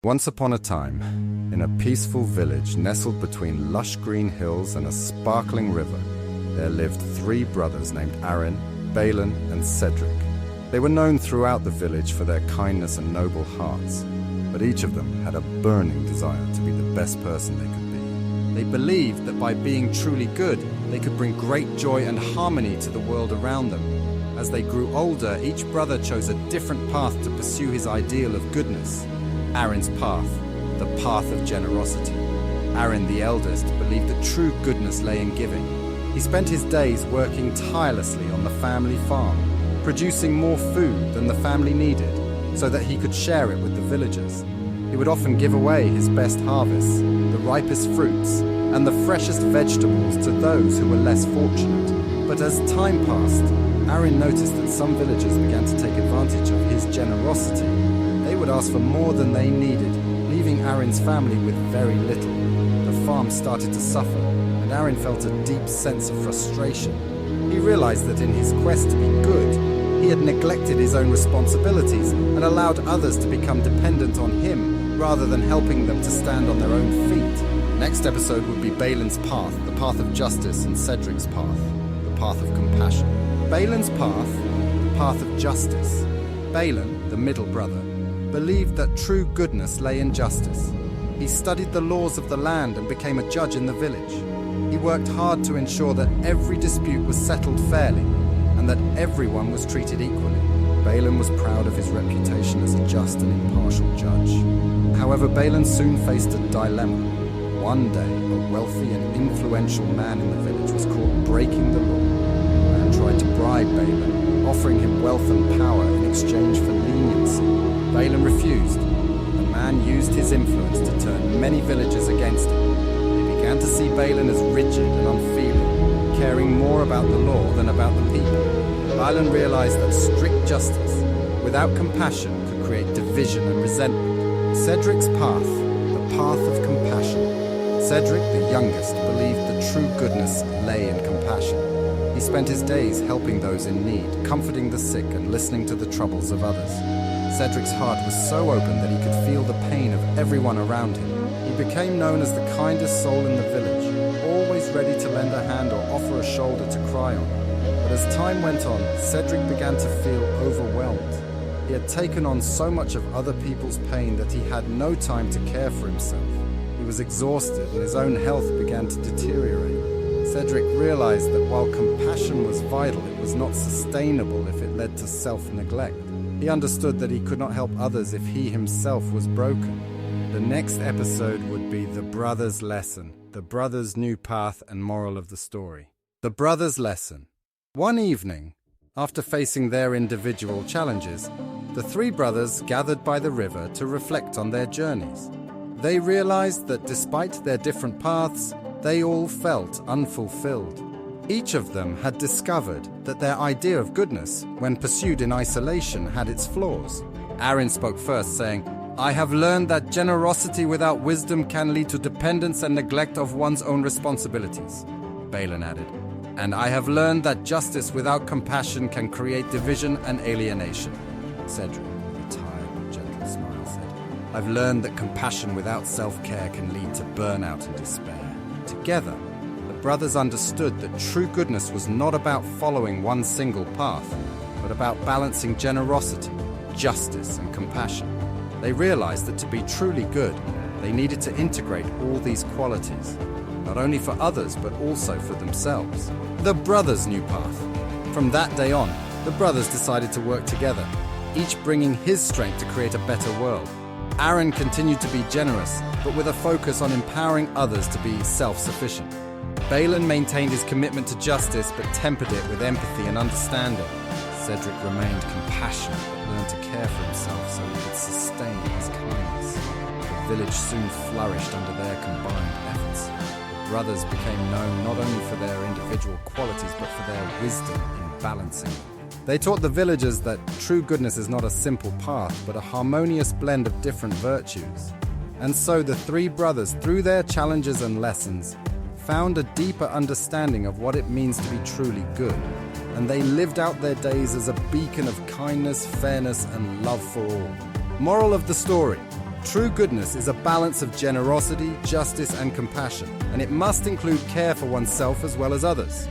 Once upon a time, in a peaceful village nestled between lush green hills and a sparkling river, there lived three brothers named Aaron, Balin, and Cedric. They were known throughout the village for their kindness and noble hearts, but each of them had a burning desire to be the best person they could be. They believed that by being truly good, they could bring great joy and harmony to the world around them. As they grew older, each brother chose a different path to pursue his ideal of goodness. Aaron's path, the path of generosity. Aaron, the eldest, believed that true goodness lay in giving. He spent his days working tirelessly on the family farm, producing more food than the family needed, so that he could share it with the villagers. He would often give away his best harvests, the ripest fruits, and the freshest vegetables to those who were less fortunate. But as time passed, Aaron noticed that some villagers began to take advantage of his generosity. They would ask for more than they needed, leaving Aaron's family with very little. The farm started to suffer, and Aaron felt a deep sense of frustration. He realized that in his quest to be good, he had neglected his own responsibilities and allowed others to become dependent on him rather than helping them to stand on their own feet. Next episode would be Balin's path, the path of justice, and Cedric's path, the path of compassion. Balin's path, the path of justice. Balin, the middle brother, believed that true goodness lay in justice. He studied the laws of the land and became a judge in the village. He worked hard to ensure that every dispute was settled fairly and that everyone was treated equally. Balin was proud of his reputation as a just and impartial judge. However, Balin soon faced a dilemma. One day, a wealthy and influential man in the village was caught breaking the law. The man tried to bribe Balin, offering him wealth and power in exchange for leniency. Balin refused. The man used his influence to turn many villagers against him. They began to see Balin as rigid and unfeeling, caring more about the law than about the people. Balin realized that strict justice, without compassion, could create division and resentment. Cedric's path, the path of compassion. Cedric, the youngest, believed that true goodness lay in compassion. He spent his days helping those in need, comforting the sick and listening to the troubles of others. Cedric's heart was so open that he could feel the pain of everyone around him. He became known as the kindest soul in the village, always ready to lend a hand or offer a shoulder to cry on. But as time went on, Cedric began to feel overwhelmed. He had taken on so much of other people's pain that he had no time to care for himself. He was exhausted and his own health began to deteriorate. Cedric realized that while compassion was vital, it was not sustainable if it led to self-neglect. He understood that he could not help others if he himself was broken. The next episode would be The Brother's Lesson, the brother's new path and moral of the story. The Brother's Lesson. One evening, after facing their individual challenges, the three brothers gathered by the river to reflect on their journeys. They realized that despite their different paths, they all felt unfulfilled. Each of them had discovered that their idea of goodness, when pursued in isolation, had its flaws. Aaron spoke first, saying, "I have learned that generosity without wisdom can lead to dependence and neglect of one's own responsibilities." Balin added, "And I have learned that justice without compassion can create division and alienation." Cedric, with a tired but gentle smile, said, "I've learned that compassion without self-care can lead to burnout and despair." Together, the brothers understood that true goodness was not about following one single path, but about balancing generosity, justice, and compassion. They realized that to be truly good, they needed to integrate all these qualities, not only for others, but also for themselves. The brothers' new path. From that day on, the brothers decided to work together, each bringing his strength to create a better world. Aaron continued to be generous, but with a focus on empowering others to be self-sufficient. Balin maintained his commitment to justice, but tempered it with empathy and understanding. Cedric remained compassionate, but learned to care for himself so he could sustain his kindness. The village soon flourished under their combined efforts. The brothers became known not only for their individual qualities, but for their wisdom in balancing them. They taught the villagers that true goodness is not a simple path, but a harmonious blend of different virtues. And so the three brothers, through their challenges and lessons, found a deeper understanding of what it means to be truly good, and they lived out their days as a beacon of kindness, fairness, and love for all. Moral of the story: True goodness is a balance of generosity, justice, and compassion, and it must include care for oneself as well as others.